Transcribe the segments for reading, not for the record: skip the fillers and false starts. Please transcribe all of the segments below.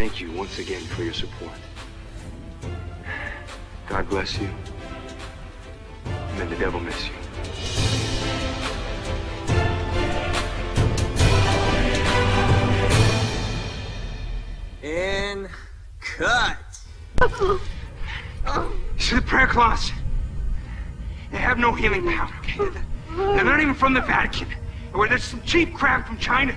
thank you once again for your support. God bless you. And may the devil miss you. And cut. See the prayer cloths? They have no healing power, okay? They're not even from the Vatican. Or there's some cheap crap from China.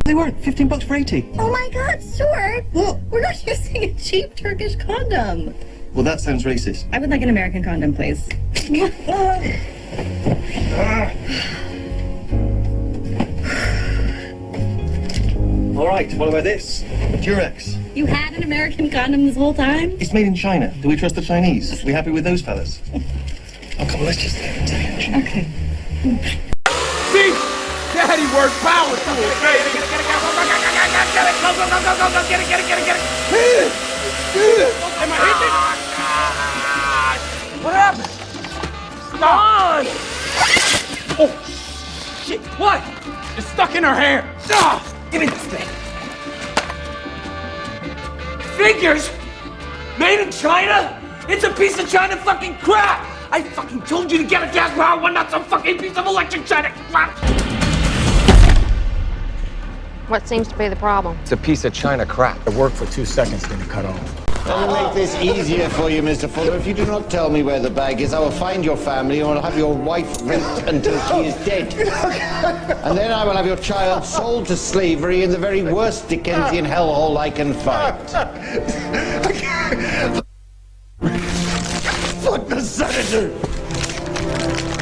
They weren't. $15 for 80. Oh my god, sure. What? We're not using a cheap Turkish condom. Well, that sounds racist. I would like an American condom, please. All right, what about this? Durex. You had an American condom this whole time? It's made in China. Do we trust the Chinese? Are we happy with those fellas? Oh, come on, let's just take it. Okay. See? Daddy work power tools. Get it. Am I hitting? What happened? Stop! Oh, shit. What? It's stuck in her hair. Give me this thing. Figures? Made in China? It's a piece of China fucking crap! I fucking told you to get a gas power one, not some fucking piece of electric China crap! What seems to be the problem? It's a piece of China crap. It worked for 2 seconds, then it cut off. I will make this easier for you, Mr. Fuller. If you do not tell me where the bag is, I will find your family and I will have your wife raped until she is dead. And then I will have your child sold to slavery in the very worst Dickensian hellhole I can find. Fuck the senator!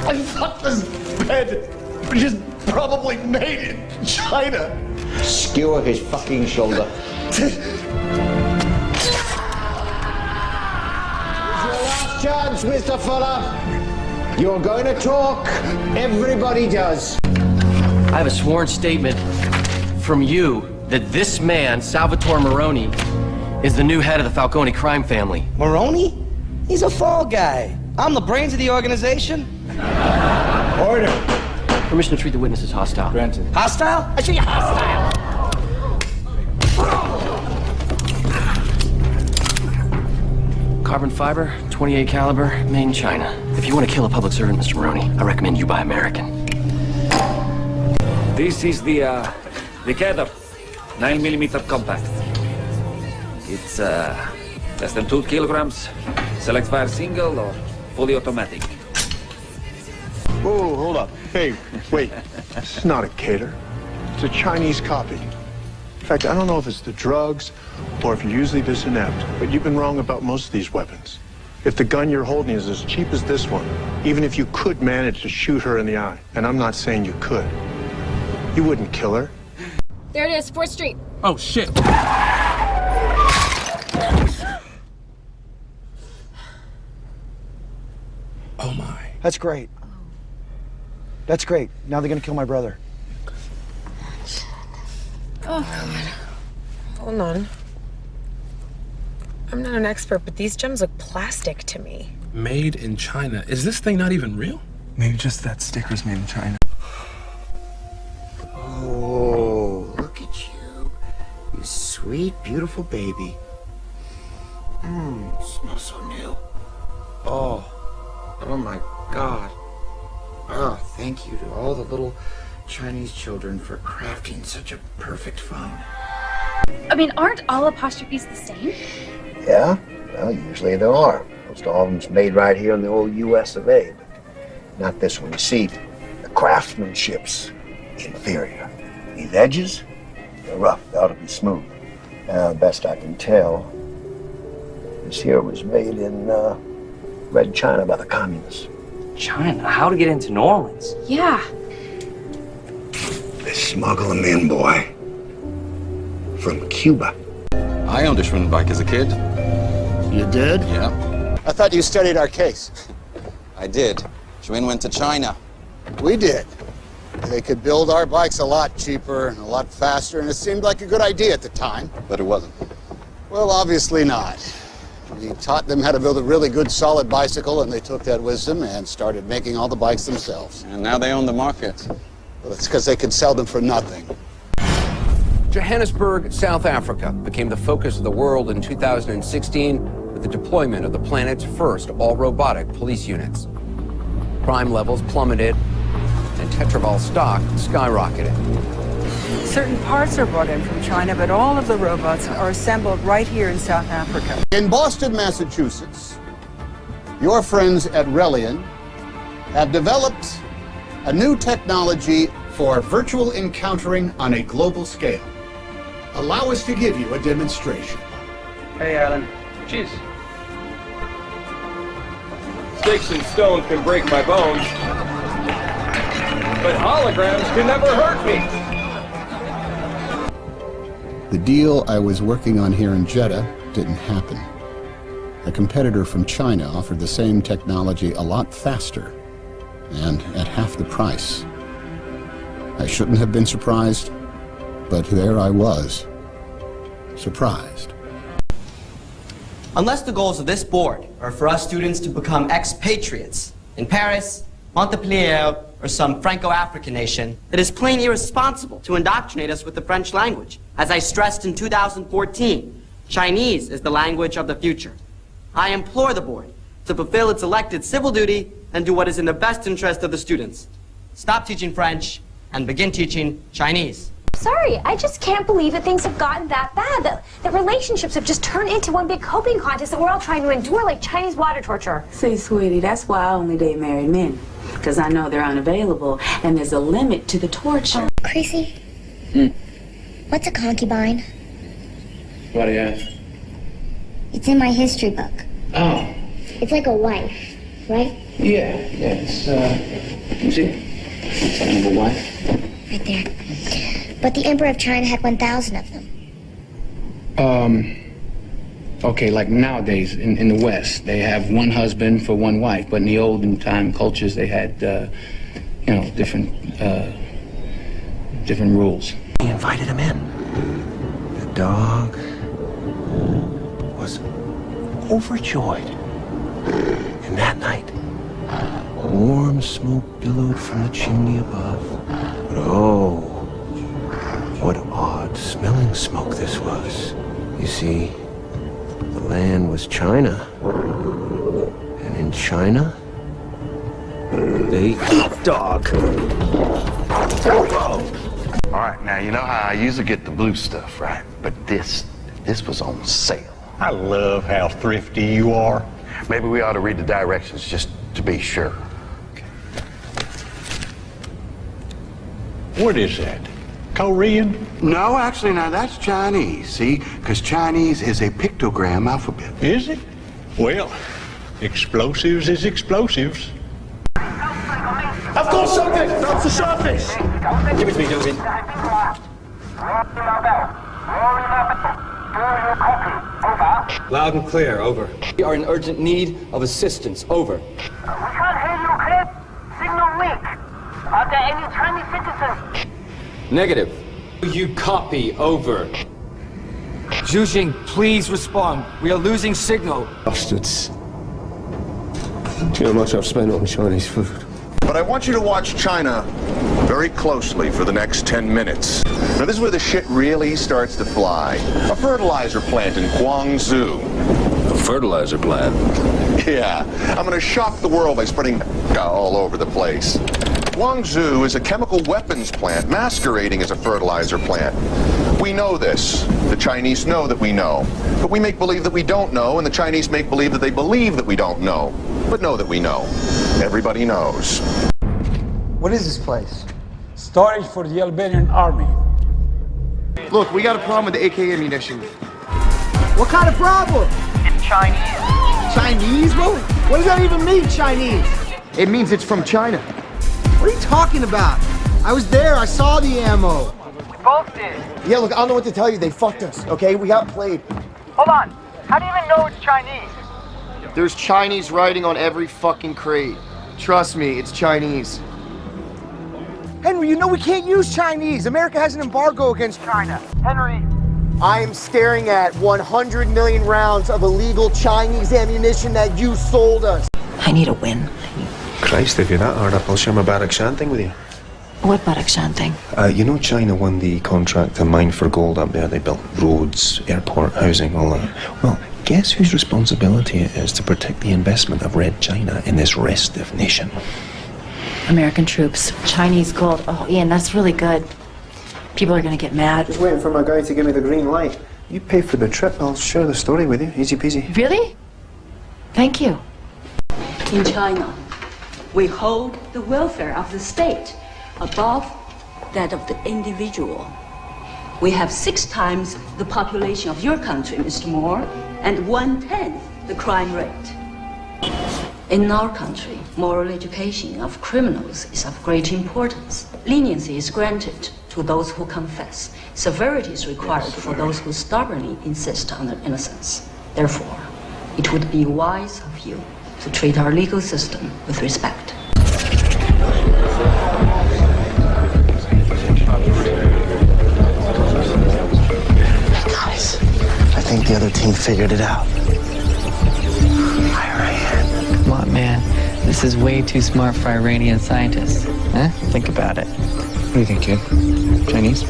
I fucked this bed, which is probably made in China. Skewer his fucking shoulder. Chance, Mr. Fuller. You're going to talk. Everybody does. I have a sworn statement from you that this man, Salvatore Moroni, is the new head of the Falcone crime family. Moroni? He's a fall guy. I'm the brains of the organization. Order. Permission to treat the witness as hostile. Granted. Hostile? I show you hostile. Carbon fiber, 28 caliber, made in China. If you want to kill a public servant, Mr. Moroni, I recommend you buy American. This is the Kedar 9mm compact. It's less than 2 kilograms. Select fire single or fully automatic. Whoa, hold up. Hey, wait. This is not a Cater. It's a Chinese copy. In fact, I don't know if it's the drugs or if you're usually this inept, but you've been wrong about most of these weapons. If the gun you're holding is as cheap as this one, even if you could manage to shoot her in the eye, and I'm not saying you could, you wouldn't kill her. There it is, 4th Street. Oh, shit. Oh my. That's great. That's great. Now they're gonna kill my brother. Oh, God. Hold on. I'm not an expert, but these gems look plastic to me. Made in China. Is this thing not even real? Maybe just that sticker's made in China. Oh, look at you. You sweet, beautiful baby. Smells so new. Oh my God. Oh, thank you to all the little Chinese children for crafting such a perfect phone. I mean, aren't all apostrophes the same? Yeah, well, usually there are. Most all of them's made right here in the old U.S. of A. But not this one. You see, the craftsmanship's inferior. These edges, they're rough. They ought to be smooth. Best I can tell, this here was made in Red China by the communists. China? How to get into New Orleans? Yeah. They smuggle them in, boy. From Cuba. I owned a Schwinn bike as a kid. You did? Yeah. I thought you studied our case. I did. Schwinn went to China. We did. They could build our bikes a lot cheaper and a lot faster, and it seemed like a good idea at the time. But it wasn't. Well, obviously not. We taught them how to build a really good, solid bicycle, and they took that wisdom and started making all the bikes themselves. And now they own the market. Well, it's because they can sell them for nothing. Johannesburg, South Africa became the focus of the world in 2016 with the deployment of the planet's first all-robotic police units. Crime levels plummeted and Tetraval stock skyrocketed. Certain parts are brought in from China, but all of the robots are assembled right here in South Africa. In Boston, Massachusetts, your friends at Reliant have developed a new technology for virtual encountering on a global scale. Allow us to give you a demonstration. Hey, Alan. Cheers. Sticks and stones can break my bones, but holograms can never hurt me. The deal I was working on here in Jeddah didn't happen. A competitor from China offered the same technology a lot faster and at half the price. I shouldn't have been surprised, but there I was, surprised. Unless the goals of this board are for us students to become expatriates in Paris, Montpellier, or some Franco-African nation, it is plain irresponsible to indoctrinate us with the French language. As I stressed in 2014, Chinese is the language of the future. I implore the board to fulfill its elected civil duty and do what is in the best interest of the students. Stop teaching French and begin teaching Chinese. Sorry, I just can't believe that things have gotten that bad, that relationships have just turned into one big coping contest that we're all trying to endure like Chinese water torture. See, sweetie, that's why I only date married men, because I know they're unavailable and there's a limit to the torture. Chrissy, what's a concubine? What do you ask? It's in my history book. Oh. It's like a wife, right? Yeah, it's, let me see. It's like number one. Right there. But the Emperor of China had 1,000 of them. Okay, like nowadays in the West, they have one husband for one wife, but in the olden time cultures, they had, you know, different rules. He invited him in. The dog was overjoyed. And that night, warm smoke billowed from the chimney above. But oh, what odd-smelling smoke this was. You see, the land was China. And in China, they eat dog. All right, now, you know how I usually get the blue stuff, right? But this was on sale. I love how thrifty you are. Maybe we ought to read the directions just to be sure. What is that? Korean? No, actually, now that's Chinese, see? Because Chinese is a pictogram alphabet. Is it? Well, explosives is explosives. I've got something! That's the surface! Give it to me, Dovin. Loud and clear, over. We are in urgent need of assistance, over. We can't hear you clear. Signal weak. Are there any Chinese citizens? Negative. You copy, over. Zhu, please respond. We are losing signal. Bastards. Do you know how much I've spent on Chinese food? But I want you to watch China very closely for the next 10 minutes. Now, this is where the shit really starts to fly. A fertilizer plant in Guangzhou. A fertilizer plant? Yeah, I'm gonna shock the world by spreading all over the place. Guangzhou is a chemical weapons plant masquerading as a fertilizer plant. We know this. The Chinese know that we know. But we make believe that we don't know, and the Chinese make believe that they believe that we don't know, but know that we know. Everybody knows. What is this place? Storage for the Albanian army. Look, we got a problem with the AK ammunition. What kind of problem? It's Chinese. Chinese? What does that even mean, Chinese? It means it's from China. What are you talking about? I was there, I saw the ammo. We both did. Yeah, look, I don't know what to tell you. They fucked us, okay? We got played. Hold on. How do you even know it's Chinese? There's Chinese writing on every fucking crate. Trust me, it's Chinese. Henry, you know we can't use Chinese. America has an embargo against China. Henry. I am staring at 100 million rounds of illegal Chinese ammunition that you sold us. I need a win. Christ, if you're that hard up, I'll share my barrack shanting with you. What Badakhshan thing? You know China won the contract to mine for gold up there. They built roads, airport, housing, all that. Well, guess whose responsibility it is to protect the investment of Red China in this restive nation? American troops. Chinese gold. Oh, Ian, that's really good. People are gonna get mad. Just waiting for my guy to give me the green light. You pay for the trip, I'll share the story with you. Easy peasy. Really? Thank you. In China, we hold the welfare of the state above that of the individual. We have 6 times the population of your country, Mr. Moore, and 1/10 the crime rate. In our country, moral education of criminals is of great importance. Leniency is granted to those who confess. Severity is required for those who stubbornly insist on their innocence. Therefore, it would be wise of you to treat our legal system with respect. Guys, I think the other team figured it out. Come on, man. This is way too smart for Iranian scientists. Huh? Think about it. What do you think, kid? Chinese?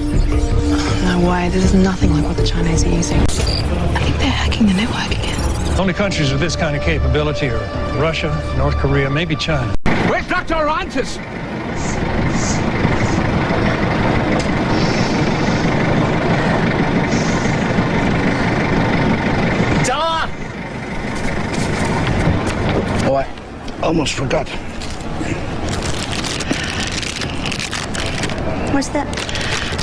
No way. This is nothing like what the Chinese are using. I think they're hacking the network again. Only countries with this kind of capability are Russia, North Korea, maybe China. Where's Dr. Arantes? Della! Oh, I almost forgot. What's that?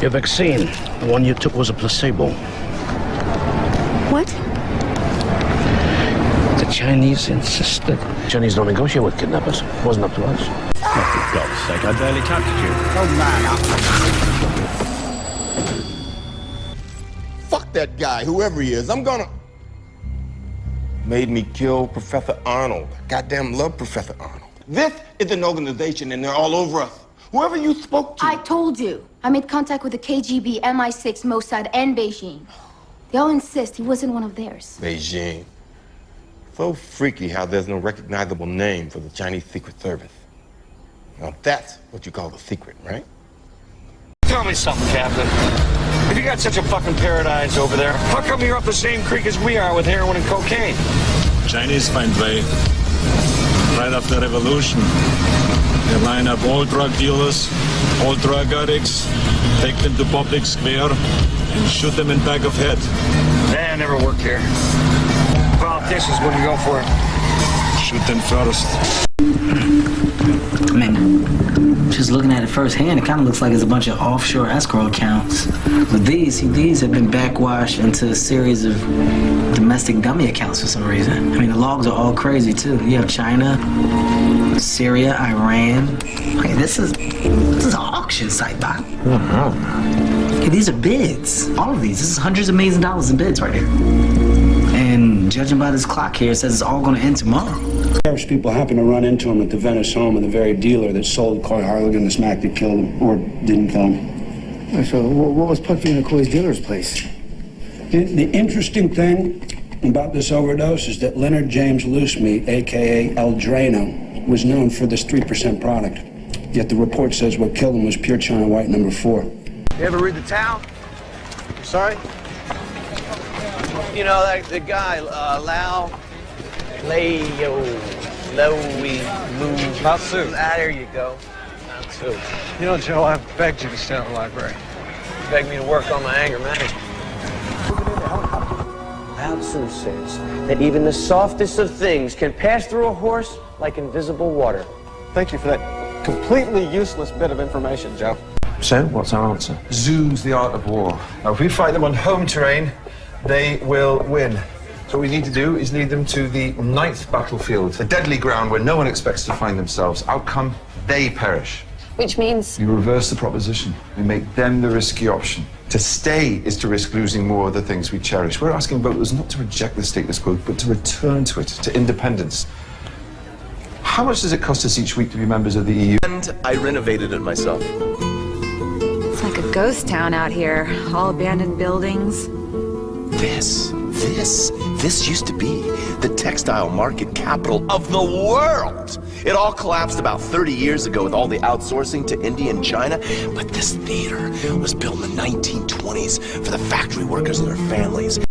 Your vaccine. The one you took was a placebo. What? The Chinese insisted. Chinese don't negotiate with kidnappers. It wasn't up to us. Oh, for God's sake, I barely touched you. Oh, man. Fuck that guy, whoever he is. I'm gonna... Made me kill Professor Arnold. I goddamn love Professor Arnold. This is an organization and they're all over us. Whoever you spoke to... I told you. I made contact with the KGB, MI6, Mossad, and Beijing. They all insist he wasn't one of theirs. Beijing. So freaky how there's no recognizable name for the Chinese Secret Service. Now that's what you call the secret, right? Tell me something, Captain. If you got such a fucking paradise over there, how come you're up the same creek as we are with heroin and cocaine? Chinese find way. Right after the revolution, they line up all drug dealers, all drug addicts, take them to public square, and shoot them in back of head. Nah, never worked here. Politicians wouldn't go for it. Shoot them first. I mean, just looking at it firsthand, it kind of looks like it's a bunch of offshore escrow accounts. But these have been backwashed into a series of domestic dummy accounts for some reason. I mean, the logs are all crazy too. You have China, Syria, Iran. Hey, this is an auction site, Doc. Hey, these are bids. All of these. This is hundreds of millions of dollars in bids right here. And judging by this clock here, it says it's all going to end tomorrow. Parish people happened to run into him at the Venice home of the very dealer that sold Coy Harligan the smack that killed him, or didn't kill him. So what was put in Coy's dealer's place? The interesting thing about this overdose is that Leonard James Loosemeat, a.k.a. El Drano, was known for this 3% product. Yet the report says what killed him was pure China White number 4. You ever read The Town? Sorry? You know, the guy, Lao, Lao Tzu. Ah, there you go. Lao Tzu. You know, Joe, I've begged you to stay at the library. You begged me to work on my anger management. Lao Tzu says that even the softest of things can pass through a horse like invisible water. Thank you for that completely useless bit of information, Joe. So, what's our answer? Zoom's the art of war. Now, if we fight them on home terrain, they will win. So what we need to do is lead them to the 9th battlefield, the deadly ground where no one expects to find themselves. Outcome, they perish. Which means? You reverse the proposition. We make them the risky option. To stay is to risk losing more of the things we cherish. We're asking voters not to reject the status quo, but to return to it, to independence. How much does it cost us each week to be members of the EU? And I renovated it myself. It's like a ghost town out here. All abandoned buildings. This This used to be the textile market capital of the world. It all collapsed about 30 years ago with all the outsourcing to India and China. But this theater was built in the 1920s for the factory workers and their families.